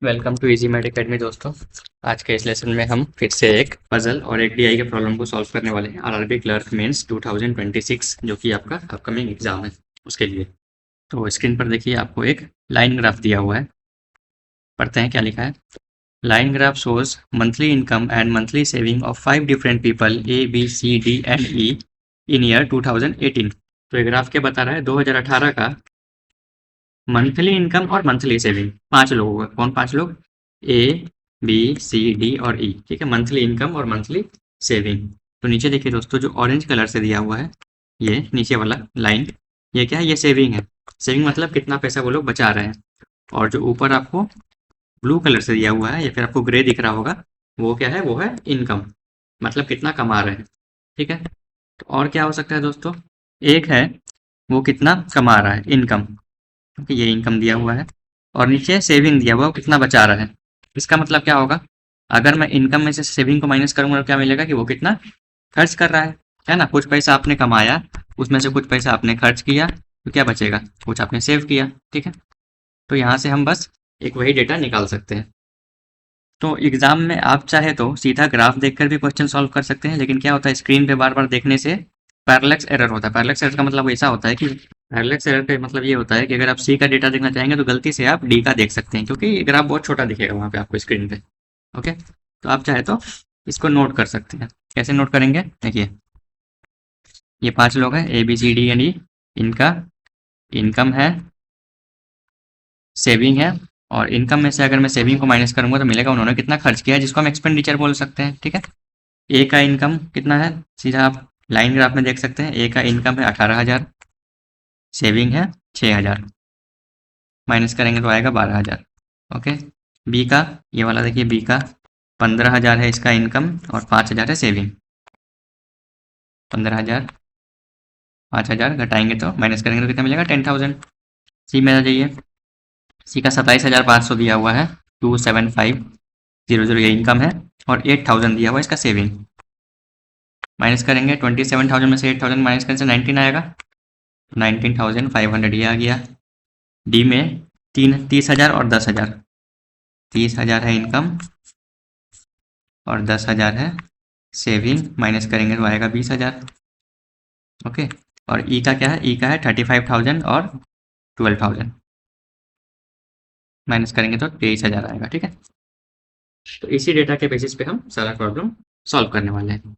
Welcome to Easy Math Academy दोस्तों। आज के इस लेसन में हम फिर से एक पजल और एक डीआई के प्रॉब्लम को सॉल्व करने वाले हैं आरआरबी क्लर्क मेंस 2026 जो कि आपका अपकमिंग एग्जाम है उसके लिए। तो स्क्रीन पर देखिए आपको एक लाइन ग्राफ दिया हुआ है। पढ़ते हैं क्या लिखा है। Line graph shows monthly income and monthly saving of 5 different people A B C D and E in year 2018। तो ये ग्राफ क्या बता रहा है, 2018 का मंथली इनकम और मंथली सेविंग 5 लोगों का। कौन 5 लोग? ए बी सी डी और ई। ठीक है, मंथली इनकम और मंथली सेविंग। तो नीचे देखिए दोस्तों, जो ऑरेंज कलर से दिया हुआ है ये नीचे वाला लाइन, ये क्या है? ये सेविंग है। सेविंग मतलब कितना पैसा वो लोग बचा रहे हैं। और जो ऊपर आपको ब्लू कलर से दिया हुआ है या फिर आपको ग्रे दिख रहा होगा, वो क्या है? वो है इनकम, मतलब कितना कमा रहे हैं। ठीक है, तो और क्या हो सकता है दोस्तों? एक है वो कितना कमा रहा है, इनकम, क्योंकि ये इनकम दिया हुआ है। और नीचे सेविंग दिया हुआ है, वो कितना बचा रहा है। इसका मतलब क्या होगा? अगर मैं इनकम में से सेविंग को माइनस करूंगा तो क्या मिलेगा कि वो कितना खर्च कर रहा है ना। कुछ पैसा आपने कमाया, उसमें से कुछ पैसा आपने खर्च किया, तो क्या बचेगा? कुछ आपने सेव किया। ठीक है, तो यहाँ से हम बस एक वही डेटा निकाल सकते हैं। तो एग्जाम में आप चाहे तो सीधा ग्राफ देखकर भी क्वेश्चन सॉल्व कर सकते हैं, लेकिन क्या होता है, स्क्रीन पे बार बार देखने से पैरेलक्स एरर होता है। पैरेलक्स एरर का मतलब ऐसा होता है कि पैरेलक्स एरर का मतलब ये होता है कि अगर आप सी का डेटा देखना चाहेंगे तो गलती से आप डी का देख सकते हैं, क्योंकि ग्राफ बहुत छोटा दिखेगा वहाँ पे आपको स्क्रीन पे। ओके, तो आप चाहे तो इसको नोट कर सकते हैं। कैसे नोट करेंगे? देखिए, ये 5 लोग हैं, A B C D and E. इनका इनकम है, सेविंग है, और इनकम में से अगर मैं सेविंग को माइनस करूंगा तो मिलेगा उन्होंने कितना खर्च किया है, जिसको हम एक्सपेंडिचर बोल सकते हैं। ठीक है, ए का इनकम कितना है, सीधा आप लाइन ग्राफ में देख सकते हैं। ए का इनकम है 18,000, सेविंग है 6,000, माइनस करेंगे तो आएगा 12,000। ओके, बी का ये वाला देखिए, बी का 15,000 है इसका इनकम और 5,000 है सेविंग। 15,000 5,000 घटाएंगे तो माइनस करेंगे तो कितना मिलेगा? 10,000। सी में आ जाइए, सी का 27,500 दिया हुआ है, 275,000 ये इनकम है, और 8,000 दिया हुआ है इसका सेविंग। माइनस करेंगे 27,000 में से 8,000 माइनस करने से 19 आएगा, 19,500 ये आ गया। डी में 30,000 और 10,000, 30,000 है इनकम और 10,000 है सेविंग, माइनस करेंगे तो आएगा 20,000। ओके, और ई का क्या है? ई का है 35,000 और 12,000, माइनस करेंगे तो 23,000 आएगा। ठीक है, तो इसी डेटा के बेसिस पे हम सारा प्रॉब्लम सॉल्व करने वाले हैं।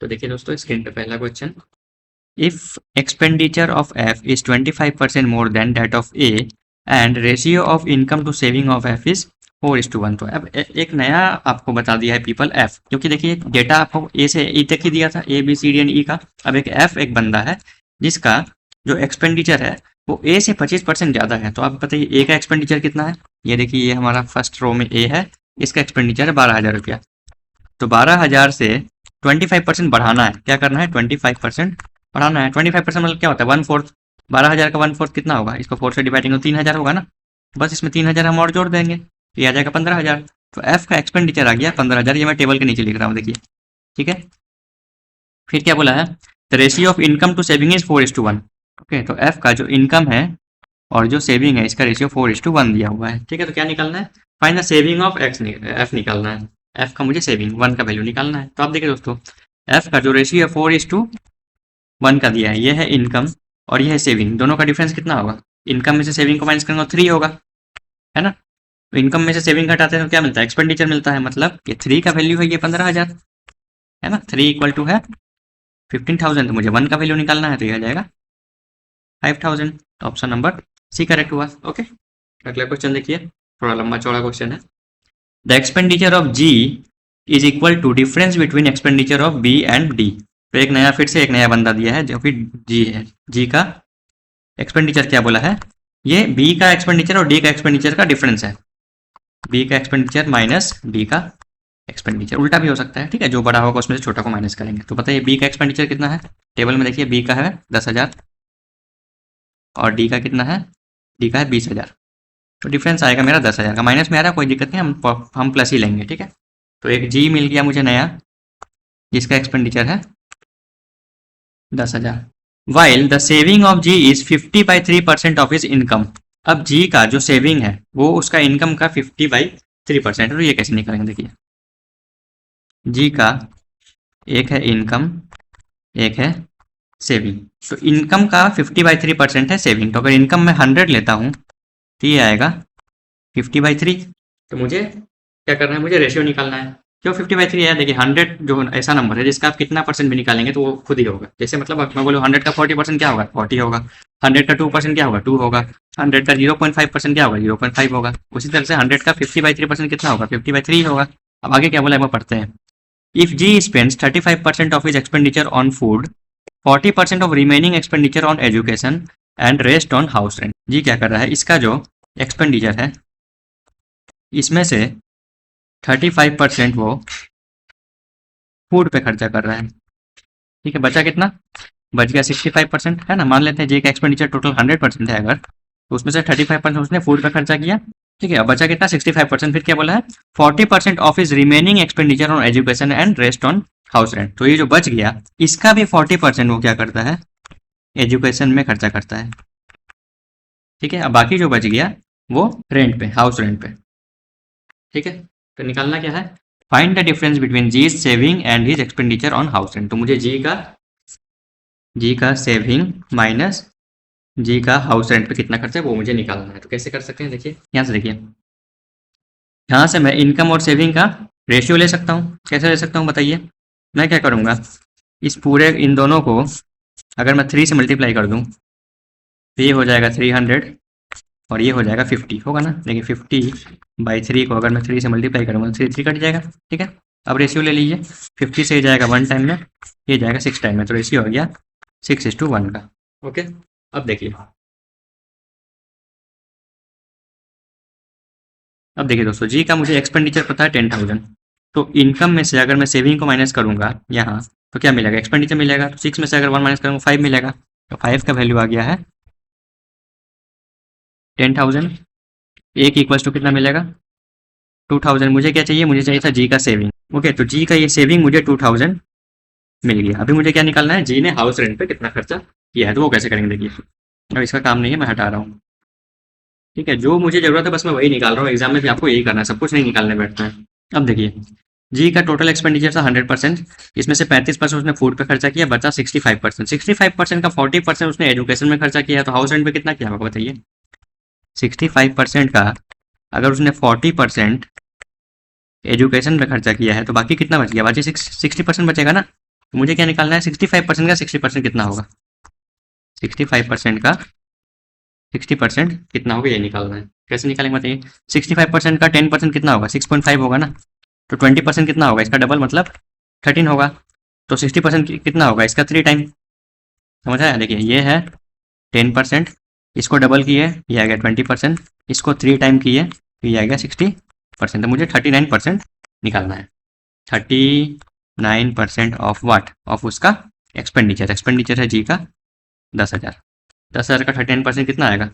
तो देखिए दोस्तों, स्क्रीन पे पहला question, if expenditure of F is 25% more than that of A and ratio of income to saving of F is 4:1। तो अब एक नया आपको बता दिया है पीपल एफ, क्योंकि देखिए डेटा आपको ए से ई तक ही दिया था, A B C D and E का। अब एक एफ एक बंदा है जिसका जो एक्सपेंडिचर है वो ए से 25% ज़्यादा है। तो आप बताइए ए का एक्सपेंडिचर कितना है। ये देखिए, ये हमारा फर्स्ट रो में ए है, इसका एक्सपेंडिचर है 12,000 रुपया। तो 12,000 से 25% बढ़ाना है। क्या करना है? 25% बढ़ाना है। 25% मतलब क्या होता है? 1/4। 12,000 का 1/4 कितना होगा? इसको 4 से डिवाइडिंग तो 3,000 होगा ना। बस इसमें 3,000 हम और जोड़ देंगे, ये आ जाएगा 15,000। तो एफ का एक्सपेंडिचर आ गया 15,000। ये मैं टेबल के नीचे लिख रहा हूँ, देखिए। ठीक है, फिर क्या बोला है? The ratio of income to saving is 4:1। Okay, तो एफ का जो इनकम है और जो सेविंग है इसका रेशियो 4:1 दिया हुआ है। ठीक है, तो क्या निकालना है? Find the saving of F निकालना है। एफ का मुझे सेविंग 1 का वैल्यू निकालना है। तो आप देखिए दोस्तों, एफ का जो रेशियो है 4:1 का दिया है, ये है इनकम और ये है सेविंग। दोनों का डिफरेंस कितना होगा? इनकम में से सेविंग को माइनस करेंगे तो 3 होगा, है ना। तो इनकम में से सेविंग घटाते हैं तो क्या मिलता है? एक्सपेंडिचर मिलता है। मतलब ये 3 का वैल्यू है, ये 15,000 है ना। 3 इक्वल टू है 15,000, तो मुझे 1 का वैल्यू निकालना है, तो यह आ जाएगा 5,000। ऑप्शन नंबर सी करेक्ट हुआ। ओके, अगला क्वेश्चन देखिए, थोड़ा लंबा चौड़ा क्वेश्चन है। The expenditure of G is equal to difference between expenditure of B and D. तो एक नया, फिर से एक नया बंदा दिया है जो कि जी है। जी का एक्सपेंडिचर क्या बोला है? ये बी का एक्सपेंडिचर और डी का एक्सपेंडिचर का डिफरेंस है। बी का एक्सपेंडिचर माइनस डी का एक्सपेंडिचर, उल्टा भी हो सकता है। ठीक है, जो बड़ा होगा उसमें से छोटा को माइनस करेंगे। तो बताइए बी का एक्सपेंडिचर कितना है? टेबल में देखिए, बी का है 10,000 और डी का कितना है? डी का है 20,000। तो डिफरेंस आएगा मेरा 10,000 का। माइनस में आ रहा है, कोई दिक्कत नहीं, हम प्लस ही लेंगे। ठीक है, तो एक जी मिल गया मुझे नया, जिसका एक्सपेंडिचर है 10,000। While the saving of G is 50/3% of his income. अब जी का जो सेविंग है वो उसका इनकम का 50/3% है। तो ये कैसे निकालेंगे, देखिए जी का एक है इनकम, एक है सेविंग। तो इनकम का 50/3% है सेविंग। तो अगर इनकम में 100 लेता हूँ तो ये आएगा 50/3। तो मुझे क्या करना है, मुझे रेशियो निकालना है। क्यों 50/3 है, देखिए 100 जो ऐसा नंबर है जिसका आप कितना परसेंट भी निकालेंगे तो वो खुद ही होगा। जैसे मतलब मैं बोलूँ 100 का 40% क्या होगा, 40 होगा। 100 का 2% क्या होगा, 2 होगा। 100 का 0.5% क्या होगा, 0.5 होगा। उसी तरह से 100 का 50/3% कितना होगा, 50/3 होगा। अब आगे क्या बोला है वो पढ़ते हैं। If G spends 35% of his expenditure on food, 40% of remaining expenditure on education and rest on house rent। जी क्या कर रहा है, इसका जो एक्सपेंडिचर है इसमें से 35% वो फूड पे खर्चा कर रहा है। ठीक है, बचा कितना, बच गया 65% है ना। मान लेते हैं जे का एक्सपेंडिचर टोटल 100% है अगर, तो उसमें से 35% उसने फूड पे खर्चा किया। ठीक है, अब बचा कितना, 65%। फिर क्या बोला है, 40% of is remaining expenditure on education and rest on house rent. तो ये जो बच गया इसका भी 40% वो क्या करता है, एजुकेशन में खर्चा करता है। ठीक है, अब बाकी जो बच गया वो रेंट पे, हाउस रेंट पे। ठीक है, तो निकालना क्या है, find the difference between ji saving and his expenditure on house rent. तो मुझे जी का सेविंग माइनस जी का हाउस रेंट पे कितना खर्चा है वो मुझे निकालना है। तो कैसे कर सकते हैं, देखिए यहाँ से, देखिए यहाँ से मैं इनकम और सेविंग का रेशियो ले सकता हूँ। कैसे ले सकता हूँ बताइए, मैं क्या करूँगा, इस पूरे इन दोनों को अगर मैं 3 से मल्टीप्लाई कर दूँ तो ये हो जाएगा 300 और ये हो जाएगा 50, होगा ना। देखिए 50/3 को अगर मैं 3 से मल्टीप्लाई करूँगा तो 3 कट जाएगा। ठीक है, अब रेशियो ले लीजिए, 50 से जाएगा 1 टाइम में, ये जाएगा 6 टाइम में। तो रेशियो हो गया 6:1 का। ओके, अब देखिए, अब देखिए दोस्तों, जी का मुझे एक्सपेंडिचर पता है 10,000। तो इनकम में से अगर मैं सेविंग को माइनस करूंगा यहाँ तो क्या मिलेगा, एक्सपेंडिचर मिलेगा। तो 6 में से अगर 1 माइनस करूँगा 5 मिलेगा। तो 5 का वैल्यू आ गया है 10,000। एक इक्वल्स टू कितना मिलेगा, 2,000। मुझे क्या चाहिए, मुझे चाहिए था जी का सेविंग। ओके, तो जी का ये सेविंग मुझे 2,000 मिल गया। अभी मुझे क्या निकालना है, जी ने हाउस रेंट पे कितना खर्चा किया है। तो वो कैसे करेंगे, देखिए अब इसका काम नहीं है, मैं हटा रहा हूँ। ठीक है, जो मुझे जरूरत है बस मैं वही निकाल रहा हूँ। एग्जाम में भी आपको यही करना है, सब कुछ नहीं निकालने बैठना है। अब देखिए, जी का टोटल एक्सपेंडिचर था 100%, इसमें से 35% उसने फूड पे खर्चा किया, बचा 65%। 65% का 40% उसने एजुकेशन में खर्चा किया। तो हाउस रेंट पे कितना किया होगा बताइए, 65% का अगर उसने 40% एजुकेशन में खर्चा किया है तो बाकी कितना बच गया, बाकी 60% बचेगा ना। तो मुझे क्या निकालना है, 65% का 60% कितना होगा, 65% का 60% कितना होगा ये निकालना है। कैसे निकालेंगे बताइए, 65% का 10% कितना होगा, 6.5 होगा ना। तो 20% कितना होगा, इसका डबल मतलब 13 होगा। तो 60% कितना होगा, इसका 3 टाइम। समझ आया, देखिए ये है 10%, इसको डबल किए ये आ गया 20%, इसको 3 टाइम किए तो ये आ गया 60%। तो मुझे 39% निकालना है। 39% ऑफ वाट, ऑफ उसका एक्सपेंडिचर। एक्सपेंडिचर है जी का 10,000। 10,000 का 39% कितना आएगा,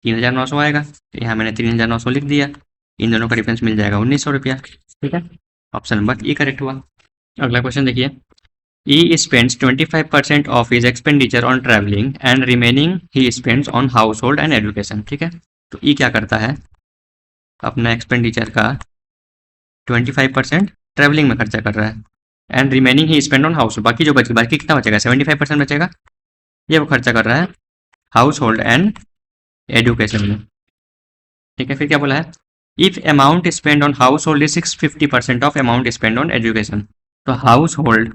3,900 आएगा। तो यहाँ मैंने 3,900 लिख दिया। इन दोनों का डिफरेंस मिल जाएगा 1,900 रुपया। ठीक है, ऑप्शन नंबर ई करेक्ट हुआ। अगला क्वेश्चन देखिए, E spends 25% of his expenditure on travelling and remaining he spends on household and education. ठीक है, तो ई क्या करता है, अपना एक्सपेंडिचर का 25% ट्रैवलिंग में खर्चा कर रहा है and remaining he spend on house hold. बाकी जो बाकी कितना बचेगा, 75% बचेगा, ये वो खर्चा कर रहा है हाउस होल्ड एंड एजुकेशन में। ठीक है, फिर क्या बोला है, if amount spend on house hold is 650% of amount spend on education. तो हाउस होल्ड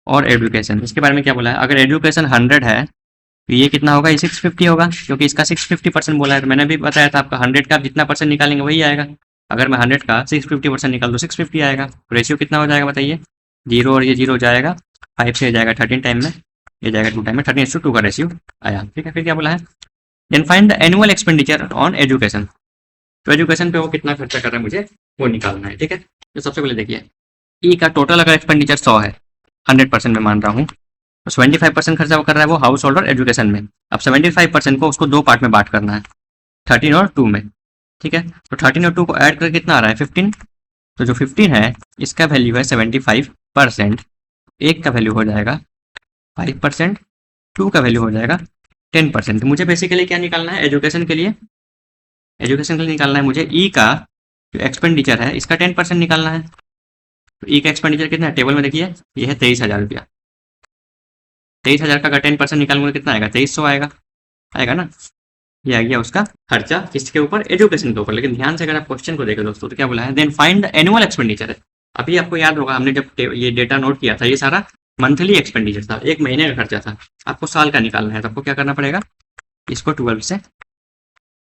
और एजुकेशन, इसके बारे में क्या बोला है, अगर एजुकेशन 100 है तो ये कितना होगा, ये 650 होगा, क्योंकि इसका 650% बोला है। तो मैंने भी बताया था आपका 100 का जितना परसेंट निकालेंगे वही आएगा। अगर मैं 100 का 650% निकाल दो 650 आएगा। रेशियो कितना हो जाएगा बताइए, 0 और ये 0 जाएगा, 5 से जाएगा 13 टाइम में, ये जाएगा 2 टाइम में, 13:2 का रेशियो आया। ठीक है, फिर क्या बोला है, then find the annual expenditure on education. तो एजुकेशन पे वो कितना खर्चा कर रहा है मुझे वो निकालना है। ठीक है, तो सबसे पहले देखिए, ई का टोटल अगर एक्सपेंडिचर 100 है, 100% में मान रहा हूँ, तो 75% खर्चा वो कर रहा है वो हाउस होल्ड और एजुकेशन में। अब 75% को उसको 2 पार्ट में बांट करना है, 13 और 2 में। ठीक है, तो 13 और 2 को ऐड करके कितना आ रहा है, 15। तो जो 15 है इसका वैल्यू है 75%, एक का वैल्यू हो जाएगा 5%, 2 का वैल्यू हो जाएगा 10%। मुझे बेसिकली क्या निकालना है, एजुकेशन के लिए निकालना है मुझे ई का जो एक्सपेंडिचर है इसका 10% निकालना है। तो ई का एक्सपेंडिचर कितना है, टेबल में देखिए ये है 23,000 रुपया। 23,000 का अगर 10% निकालूंगा कितना आएगा, 2300 आएगा ना। ये आ गया उसका खर्चा, किसके ऊपर, एजुकेशन के ऊपर। लेकिन ध्यान से अगर आप क्वेश्चन को देखें दोस्तों तो क्या बोला है, then find the annual expenditure है। अभी आपको याद होगा हमने जब ये डेटा नोट किया था, ये सारा मंथली एक्सपेंडिचर था, एक महीने का खर्चा था। आपको साल का निकालना है तो आपको क्या करना पड़ेगा, इसको 12 से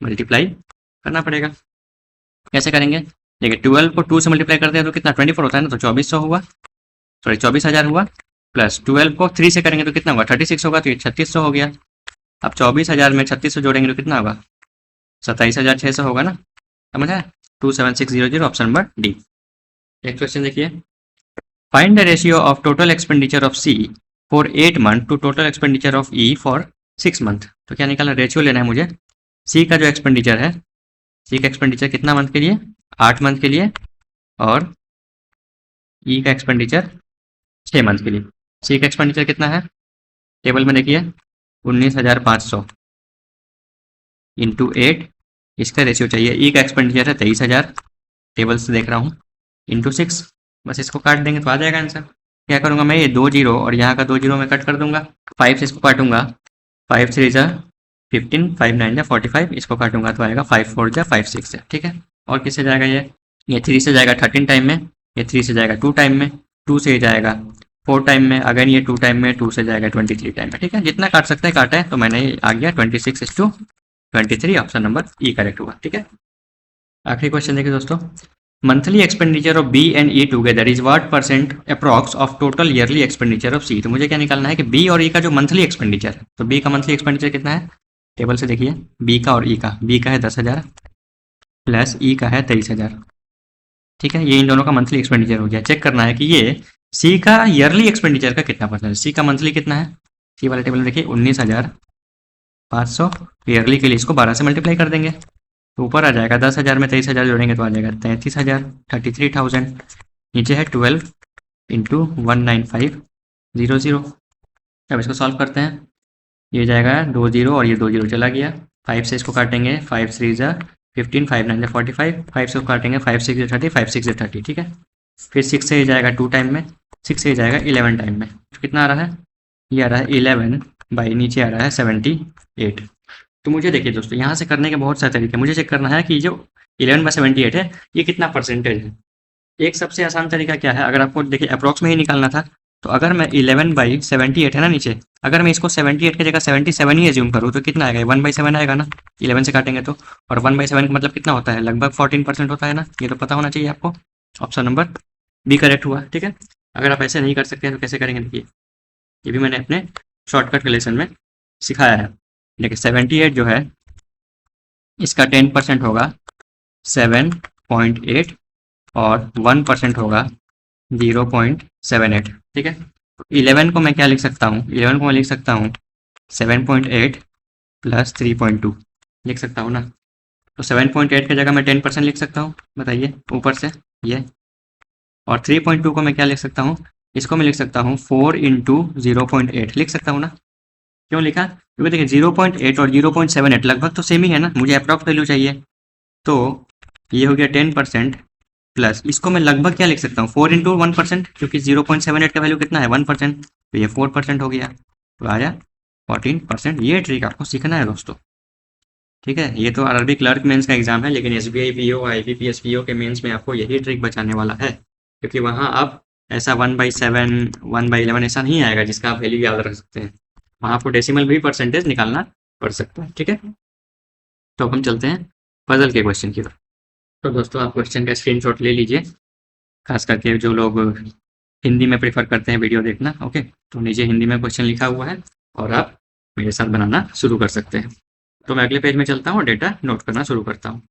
मल्टीप्लाई करना पड़ेगा। कैसे करेंगे, देखिए 12 को 2 से मल्टीप्लाई करते हैं तो कितना 24 होता है ना, तो 2400 हुआ, सॉरी 24,000 हुआ। प्लस 12 को 3 से करेंगे तो कितना होगा, 36 होगा, तो ये 3600 हो गया। अब 24,000 में 3600 जोड़ेंगे तो कितना होगा, 27,600 होगा ना। समझ आया, 27600, option number D. Next question देखिए, find the ratio of total expenditure of C for 8 month to total expenditure of E for 6 month. तो क्या निकालना, रेशियो लेना है मुझे सी का जो एक्सपेंडिचर है, सी का एक्सपेंडिचर कितना मंथ के लिए, 8 मंथ के लिए, और ई का एक्सपेंडिचर 6 मंथ के लिए। सी का एक्सपेंडिचर कितना है, टेबल में देखिए 19,500 इंटू 8, इसका रेशियो चाहिए। ई का एक्सपेंडिचर है 23,000, टेबल से देख रहा हूँ, इंटू 6, बस इसको काट देंगे तो आ जाएगा आंसर। क्या करूँगा मैं, ये 2 जीरो और यहाँ का 2 जीरो में कट कर दूंगा, 5 से इसको काटूंगा, 5 3 जा 15, 5 9 जा 45, इसको काटूंगा तो आएगा 5 4 जा 5 6 है, ठीक है। और किससे जाएगा, ये 3 से जाएगा 13 टाइम में, ये 3 से जाएगा 2 टाइम में, 2 से जाएगा 4 टाइम में, अगर ये 2 टाइम में, 2 से जाएगा 23 टाइम में, ठीक है। जितना काट सकता है काटा है, तो मैंने आ गया 26:23, ऑप्शन नंबर ई करेक्ट हुआ, ठीक है। आखिरी क्वेश्चन देखिए दोस्तों, monthly expenditure of B and E together is what percent approx of total yearly expenditure of C. तो मुझे क्या निकालना है कि बी और ई का जो मंथली एक्सपेंडिचर है, तो बी का मंथली एक्सपेंडिचर कितना है, टेबल से देखिए बी का और ई का, बी का है 10,000 प्लस ई का है 23,000, ठीक है। ये इन दोनों का मंथली एक्सपेंडिचर हो गया। चेक करना है कि ये सी का ईयरली एक्सपेंडिचर का कितना परसेंट, सी का मंथली कितना है, सी वाले टेबल में देखिए 19,500, ईयरली के लिए इसको 12 से मल्टीप्लाई कर देंगे तो ऊपर आ जाएगा 10,000 में 23,000 जोड़ेंगे तो आ जाएगा 33,000, 33,000। नीचे है 12 इंटू 19500। अब इसको सॉल्व करते हैं, ये जाएगा 2 जीरो और ये 2 जीरो चला गया, 5 से इसको काटेंगे, 5 3 जा 15, 5 9 जा 45, 5 से काटेंगे, 5 6 जा 30, 5 6 जा 30, ठीक है। फिर 6 से जाएगा 2 टाइम में, 6 से जाएगा 11 टाइम में, तो कितना आ रहा है, ये आ रहा है 11 बाई नीचे आ रहा है 78। तो मुझे देखिए दोस्तों, यहाँ से करने के बहुत सारे तरीके, मुझे चेक करना है कि जो 11/78 है ये कितना परसेंटेज है। एक सबसे आसान तरीका क्या है, अगर आपको देखिए अप्रॉक्स में ही निकालना था, तो अगर मैं 11/78 है ना नीचे, अगर मैं इसको 78 की जगह 77 ही एज्यूम करूँ तो कितना आएगा, 1/7 आएगा ना, 11 से काटेंगे तो। और 1/7 का मतलब कितना होता है, लगभग 14% होता है ना, ये तो पता होना चाहिए आपको। ऑप्शन नंबर बी करेक्ट हुआ, ठीक है। अगर आप ऐसे नहीं कर सकते हैं तो कैसे करेंगे, देखिए ये भी मैंने अपने शॉर्टकट के लेसन में सिखाया है। देखिए 78 जो है इसका 10% होगा 7.8 और 1% होगा 0.78, ठीक है। तो 11 को मैं क्या लिख सकता हूँ, 11 को मैं लिख सकता हूँ 7.8 प्लस 3.2 लिख सकता हूँ ना। तो 7.8 की जगह मैं 10% लिख सकता हूँ, बताइए ऊपर से ये। और 3.2 को मैं क्या लिख सकता हूँ, इसको मैं लिख सकता हूँ 4 इंटू 0.8 लिख सकता हूँ ना। क्यों लिखा, क्योंकि देखिए 0.8 और 0.78 लगभग तो सेम ही है ना, मुझे अप्रॉक्स वैल्यू चाहिए। तो ये हो गया 10% प्लस इसको मैं लगभग क्या लिख सकता हूँ 4 इंटू 1%, क्योंकि 0.78 का वैल्यू कितना है 1%, तो ये 4% हो गया, तो आया 14%। ये ट्रिक आपको सीखना है दोस्तों, ठीक है। ये तो आरआरबी क्लर्क मेंस का एग्जाम है, लेकिन एसबीआई पीओ, आईबीपीएस पीओ के मेंस में आपको यही ट्रिक बचाने वाला है, क्योंकि वहाँ आप ऐसा 1/7 1/11 ऐसा नहीं आएगा जिसका आप वैल्यू याद रख सकते हैं, वहाँ आपको डेसिमल भी परसेंटेज निकालना पड़ सकता है, ठीक है। तो अब हम चलते हैं पजल के क्वेश्चन की तरफ। तो दोस्तों आप क्वेश्चन का स्क्रीनशॉट ले लीजिए, खास करके जो लोग हिंदी में प्रेफर करते हैं वीडियो देखना, ओके। तो नीचे हिंदी में क्वेश्चन लिखा हुआ है और आप मेरे साथ बनाना शुरू कर सकते हैं। तो मैं अगले पेज में चलता हूँ और डेटा नोट करना शुरू करता हूँ।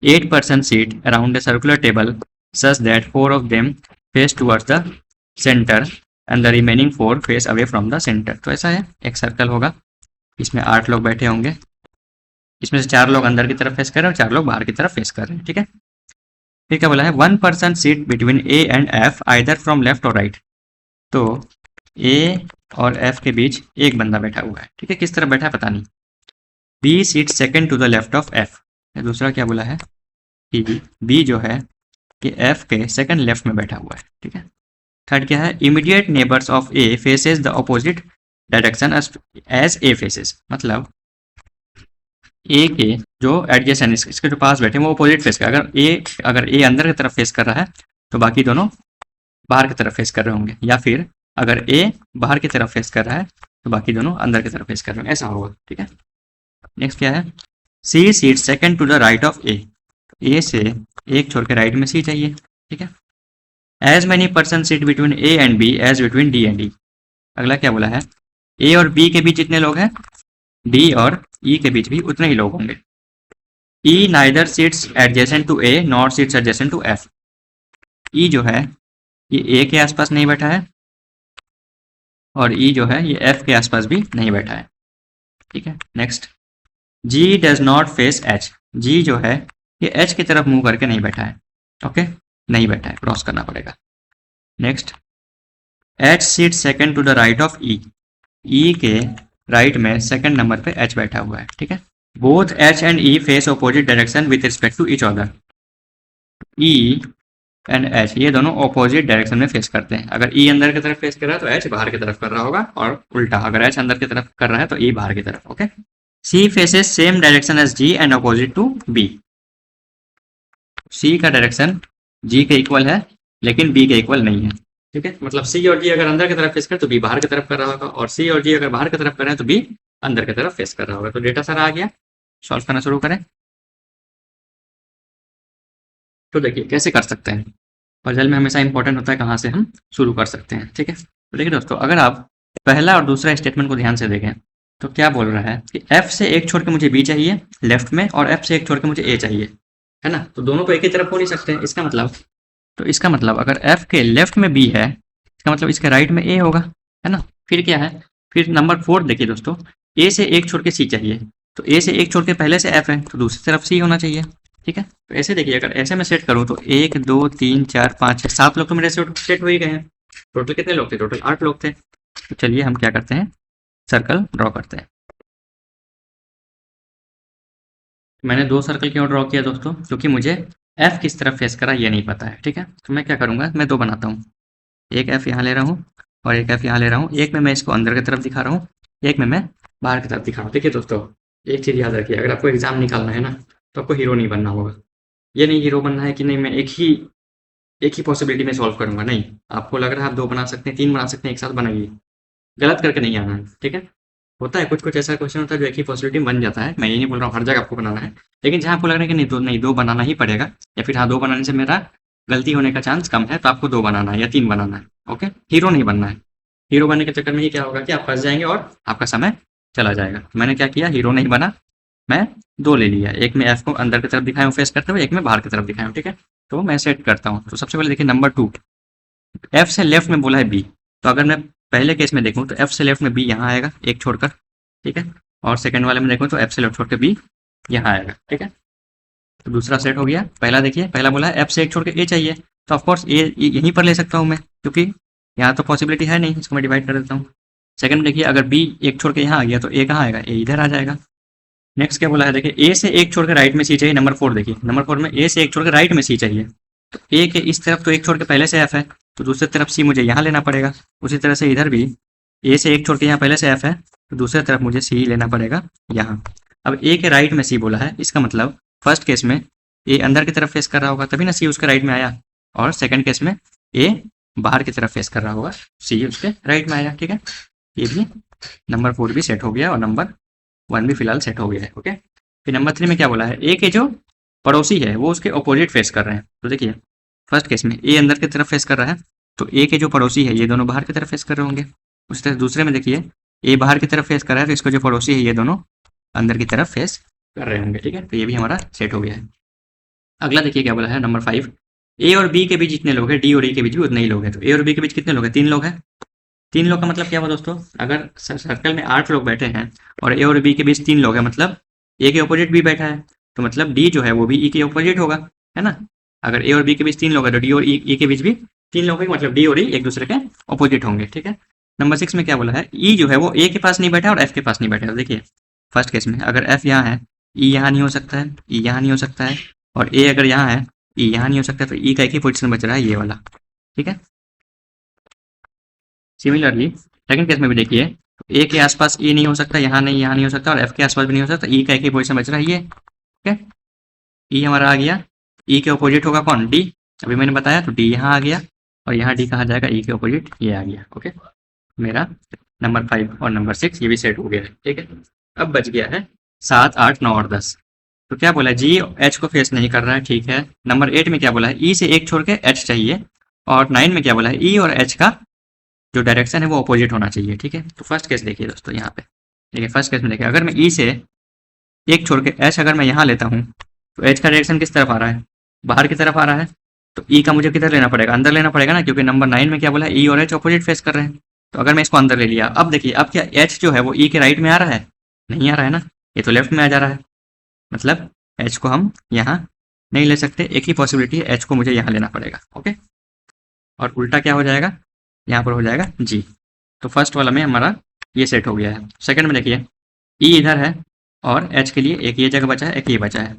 8 person seat around a circular table such that 4 of them face towards the center and the remaining 4 face away from the center। तो ऐसा है, एक सर्कल होगा, इसमें 8 लोग बैठे होंगे, इसमें से 4 लोग अंदर की तरफ फेस कर रहे हैं और 4 लोग बाहर की तरफ फेस कर रहे हैं, ठीक है। फिर क्या बोला है, 1 person seat between A and F either from left और राइट। तो ए और एफ के बीच एक बंदा बैठा हुआ है, ठीक है। किस तरफ बैठा है पता नहीं। B sits second to the left of F. दूसरा क्या बोला है कि बी जो है कि एफ के सेकंड लेफ्ट में बैठा हुआ है, ठीक है। थर्ड क्या है, immediate neighbours of A faces the opposite direction as A faces. मतलब ए के जो एडजेसेंट इसके जो पास बैठे हैं वो अपोजिट फेस का, अगर ए अंदर की तरफ फेस कर रहा है तो बाकी दोनों बाहर की तरफ फेस कर रहे होंगे, या फिर अगर ए बाहर की तरफ फेस कर रहा है तो बाकी दोनों अंदर की तरफ फेस कर रहे होंगे, ऐसा होगा, ठीक है। नेक्स्ट क्या है, C seat second to the right of A से एक छोड़ के राइट में सी चाहिए, ठीक है। As many person seat between A and B as between D and E. अगला क्या बोला है, ए और बी के बीच जितने लोग हैं डी और ई के बीच भी उतने ही लोग होंगे। E neither seats adjacent to A nor seats adjacent to F. E जो है ये ए के आसपास नहीं बैठा है और ई जो है ये एफ के आसपास भी नहीं बैठा है, ठीक है। Next, G does not face H. G जो है ये एच की तरफ मुंह करके नहीं बैठा है, ओके, नहीं बैठा है, क्रॉस करना पड़ेगा। Next, H seat second to the right of E. E के राइट में सेकंड नंबर पे एच बैठा हुआ है, ठीक है। Both H and E face opposite direction with respect to each other. E and H ये दोनों अपोजिट डायरेक्शन में फेस करते हैं। अगर ई अंदर की तरफ फेस कर रहा है तो एच बाहर की तरफ कर रहा होगा, और उल्टा अगर एच अंदर की तरफ कर रहा है तो ई बाहर की तरफ, okay. C faces same direction as G and opposite to B. C का डायरेक्शन जी के इक्वल है लेकिन बी के इक्वल नहीं है, ठीक है। मतलब सी और जी अगर अंदर की तरफ फेस करे तो बी बाहर की तरफ कर रहा होगा, और सी और जी अगर बाहर की तरफ कर रहे हैं तो बी अंदर की तरफ फेस कर रहा होगा। तो डेटा सारा आ गया, सॉल्व करना शुरू करें। तो देखिए कैसे कर सकते हैं, पजल में हमेशा इंपॉर्टेंट होता है कहाँ से हम शुरू कर सकते हैं, ठीक है। तो देखिए दोस्तों, अगर आप पहला और दूसरा स्टेटमेंट को ध्यान से देखें तो क्या बोल रहा है कि एफ से एक छोड़ के मुझे बी चाहिए लेफ्ट में, और एफ से एक छोड़ के मुझे ए चाहिए, है ना। तो दोनों तो एक ही तरफ हो नहीं सकते हैं, इसका मतलब अगर एफ के लेफ्ट में बी है इसका मतलब इसके राइट में ए होगा, है ना। फिर क्या है, फिर नंबर 4 देखिए दोस्तों, ए से एक छोड़ के सी चाहिए, तो ए से एक छोड़ के पहले से एफ है तो दूसरी तरफ सी होना चाहिए, ठीक है। तो ऐसे देखिए, अगर ऐसे मैं सेट करूँ तो 1 2 3 4 5 6 7 लोग तो मेरे सेट हो ही गए हैं। टोटल कितने लोग थे, टोटल 8 लोग थे। तो चलिए हम क्या करते हैं, सर्कल ड्रॉ करते हैं। मैंने 2 सर्कल क्यों ड्रॉ किया दोस्तों, क्योंकि मुझे एफ किस तरफ फेस करा ये नहीं पता है, ठीक है। तो मैं क्या करूँगा, मैं 2 बनाता हूँ, एक एफ यहाँ ले रहा हूँ और एक एफ यहाँ ले रहा हूँ। एक में मैं इसको अंदर की तरफ दिखा रहा हूँ, एक में मैं बाहर की तरफ दिखा रहा हूँ। देखिए दोस्तों, एक चीज़ याद रखिए, अगर आपको एग्जाम निकालना है ना तो आपको हीरो नहीं बनना होगा। ये नहीं हीरो बनना है कि नहीं मैं एक ही पॉसिबिलिटी में सॉल्व करूंगा, नहीं। आपको लग रहा है आप 2 बना सकते हैं, 3 बना सकते हैं, एक साथ बनाइए, गलत करके नहीं आना है, ठीक है। होता है कुछ कुछ ऐसा क्वेश्चन होता है जो एक ही पॉसिबिलिटी में बन जाता है, मैं ये नहीं बोल रहा हूँ हर जगह आपको बनाना है, लेकिन जहाँ आपको लग रहा है कि नहीं 2 बनाना ही पड़ेगा, या फिर हाँ 2 बनाने से मेरा गलती होने का चांस कम है, तो आपको 2 बनाना है या 3 बनाना है, ओके। हीरो नहीं बनना है। हीरो बनने के चक्कर में ही क्या होगा कि आप फंस जाएंगे और आपका समय चला जाएगा। मैंने क्या किया, हीरो नहीं बना, मैं 2 ले लिया, एक में एफ को अंदर की तरफ दिखाया फेस करते हुए, एक में बाहर की तरफ दिखाया, ठीक है। तो मैं सेट करता हूँ। तो सबसे पहले देखिए नंबर 2, एफ से लेफ्ट में बोला है बी, तो अगर मैं पहले केस में देखूँ तो एफ से लेफ्ट में बी यहाँ आएगा एक छोड़कर, ठीक है। और सेकंड वाले में देखूँ तो एफ से लेफ्ट छोड़ के बी यहाँ आएगा, ठीक है। तो दूसरा सेट हो गया। पहला देखिए, पहला बोला है एफ से एक छोड़ के ए चाहिए, तो ऑफकोर्स ए यहीं पर ले सकता हूँ मैं, क्योंकि यहाँ तो पॉसिबिलिटी है नहीं, इसको मैं डिवाइड कर देता हूँ। सेकंड देखिए, अगर बी एक छोड़ के यहाँ आ गया तो ए कहाँ आएगा, ए इधर आ जाएगा। नेक्स्ट क्या बोला है, देखिए ए से एक छोड़ के राइट में सी चाहिए, नंबर 4 देखिए, नंबर 4 में ए से एक छोड़ के राइट में सी चाहिए, तो ए के इस तरफ तो एक छोड़ के पहले से एफ है, तो दूसरी तरफ सी मुझे यहाँ लेना पड़ेगा। उसी तरह से इधर भी ए से एक छोड़ के यहाँ पहले से एफ है, तो दूसरी तरफ मुझे सी लेना पड़ेगा यहाँ। अब ए के राइट में सी बोला है, इसका मतलब फर्स्ट केस में ए अंदर की तरफ फेस कर रहा होगा तभी ना सी उसके राइट में आया, और सेकंड केस में ए बाहर की तरफ फेस कर रहा होगा, सी उसके राइट में आया, ठीक है। ये भी नंबर 4 भी सेट हो गया और नंबर 1 भी फिलहाल सेट हो गया है, ओके। फिर नंबर 3 में क्या बोला है, ए के जो पड़ोसी है वो उसके अपोजिट फेस कर रहे हैं। तो देखिए फर्स्ट केस में ए अंदर की तरफ फेस कर रहा है, तो ए के जो पड़ोसी है ये दोनों बाहर की तरफ फेस कर रहे होंगे। उसी तरह दूसरे में देखिए ए बाहर की तरफ फेस कर रहा है, तो इसका जो पड़ोसी है ये दोनों अंदर की तरफ फेस कर रहे होंगे, ठीक है। तो ये भी हमारा सेट हो गया है। अगला देखिए क्या बोला है, नंबर 5, ए और बी के बीच जितने लोग हैं डी और ई के बीच भी उतने ही लोग हैं। तो ए और बी के बीच कितने लोग हैं, 3 लोग हैं। 3 लोग का मतलब क्या हुआ दोस्तों, अगर सर्कल में 8 लोग बैठे हैं और ए और बी के बीच 3 लोग हैं, मतलब ए के अपोजिट बी बैठा है, तो मतलब डी जो है वो भी ई के अपोजिट होगा, है ना। अगर ए और बी के बीच 3 लोग हैं तो डी और ई के बीच भी 3 लोग हैं, मतलब डी और ई एक दूसरे के अपोजिट होंगे, ठीक है। नंबर 6 में क्या बोला है, ई जो है वो ए के पास नहीं बैठा और एफ के पास नहीं बैठा। देखिए फर्स्ट केस में अगर एफ यहाँ है, ई यहाँ नहीं हो सकता है, ई यहाँ नहीं हो सकता है, और ए अगर यहाँ है, ई यहाँ नहीं हो सकता, तो ई का एक ही पोजिशन बच रहा है, ये वाला। ठीक है। सिमिलरली सेकंड केस में भी देखिए, ए के आसपास ई नहीं हो सकता, यहाँ नहीं, यहाँ नहीं हो सकता, और एफ के आसपास भी नहीं हो सकता, ई का एक ही पोजिशन बच रहा है, ये। ठीक है। ई हमारा आ गया। ई के ऑपोजिट होगा कौन, डी। अभी मैंने बताया, तो डी यहाँ आ गया, और यहाँ डी कहाँ जाएगा, ई के ऑपोजिट ये आ गया। ओके, मेरा नंबर 5 और नंबर 6 ये भी सेट हो गया है। ठीक है। अब बच गया है 7, 8, 9 और 10। तो क्या बोला, जी एच को फेस नहीं कर रहा है। ठीक है। नंबर 8 में क्या बोला है, ई से एक छोड़ के एच चाहिए, और 9 में क्या बोला है, ई और एच का जो डायरेक्शन है वो अपोजिट होना चाहिए। ठीक है। तो फर्स्ट केस देखिए दोस्तों, यहाँ पे देखिए फर्स्ट केस में देखिए, अगर मैं ई से एक छोड़ के एच अगर मैं यहाँ लेता हूँ, तो एच का डायरेक्शन किस तरफ आ रहा है, बाहर की तरफ आ रहा है। तो ई का मुझे किधर लेना पड़ेगा, अंदर लेना पड़ेगा ना, क्योंकि नंबर 9 में क्या बोला है, ई और एच अपोजिट फेस कर रहे हैं। तो अगर मैं इसको अंदर ले लिया, अब देखिए अब क्या एच जो है वो ई के राइट में आ रहा है, नहीं आ रहा है ना, ये तो लेफ्ट में आ जा रहा है। मतलब एच को हम यहाँ नहीं ले सकते, एक ही पॉसिबिलिटी है, एच को मुझे यहाँ लेना पड़ेगा। ओके। और उल्टा क्या हो जाएगा, यहाँ पर हो जाएगा जी। तो फर्स्ट वाला में हमारा ये सेट हो गया है। सेकंड में देखिए, ई इधर है और एच के लिए एक ये जगह बचा है, एक ये बचा है।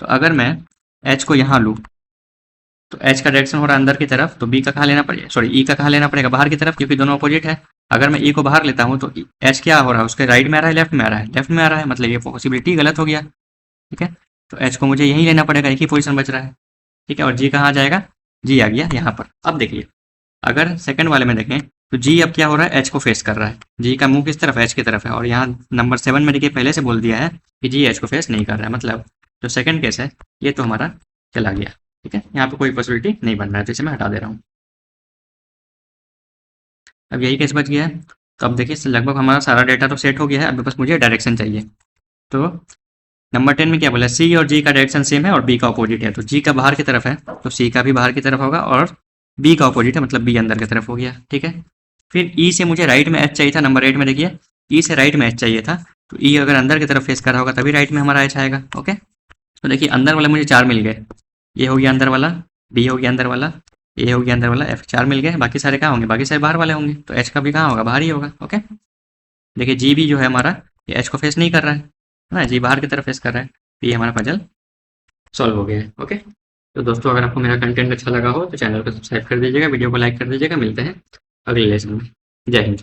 तो अगर मैं एच को यहाँ लूँ, तो एच का डायरेक्शन हो रहा है अंदर की तरफ, तो बी का कहाँ लेना पड़ेगा, सॉरी ई का कहाँ लेना पड़ेगा, बाहर की तरफ, क्योंकि दोनों अपोजिट है। अगर मैं ई को बाहर लेता हूँ, तो एच क्या हो रहा है, उसके राइट में आ रहा है, लेफ्ट में आ रहा है, लेफ्ट में आ रहा है, मतलब ये पॉसिबिलिटी गलत हो गया। ठीक है। तो एच को मुझे यहीं लेना पड़ेगा, एक ही पोजिशन बच रहा है। ठीक है। और जी कहाँ आ जाएगा, जी आ गया यहाँ पर। अब देखिए अगर सेकंड वाले में देखें, तो जी अब क्या हो रहा है, एच को फेस कर रहा है, जी का मुंह किस तरफ है, एच की तरफ है। और यहाँ नंबर 7 में देखिए पहले से बोल दिया है कि जी एच को फेस नहीं कर रहा है, मतलब जो सेकंड केस है ये तो हमारा चला गया। ठीक है। यहाँ पे कोई पॉसिबिलिटी नहीं बन रहा है, तो इसे मैं हटा दे रहा हूँ। अब यही केस बच गया है। तो अब देखिए लगभग हमारा सारा डेटा तो सेट हो गया है, अभी बस मुझे डायरेक्शन चाहिए। तो नंबर 10 में क्या बोला, सी और जी का डायरेक्शन सेम है और बी का अपोजिट है। तो जी का बाहर की तरफ है, तो सी का भी बाहर की तरफ होगा, और बी का अपोजिट है, मतलब बी अंदर की तरफ हो गया। ठीक है। फिर ई से मुझे राइट में एच चाहिए था, नंबर 8 में देखिए ई से राइट में एच चाहिए था, तो ई अगर अंदर की तरफ फेस कर रहा होगा तभी राइट में हमारा एच आएगा। ओके। तो देखिए अंदर वाले मुझे 4 मिल गए, ये हो गया अंदर वाला, बी हो गया अंदर वाला, ए हो गया अंदर वाला, एफ 4 मिल गए। बाकी सारे कहाँ होंगे, बाकी सारे बाहर वाले होंगे, तो एच का भी कहाँ होगा, बाहर ही होगा। ओके। देखिए जी भी जो है हमारा, ये एच को फेस नहीं कर रहा है ना, जी बाहर की तरफ फेस कर रहा है। तो ये हमारा पजल सॉल्व हो गया है। ओके। तो दोस्तों अगर आपको मेरा कंटेंट अच्छा लगा हो तो चैनल को सब्सक्राइब कर दीजिएगा, वीडियो को लाइक कर दीजिएगा। मिलते हैं अगले लेसन में। जय हिंद।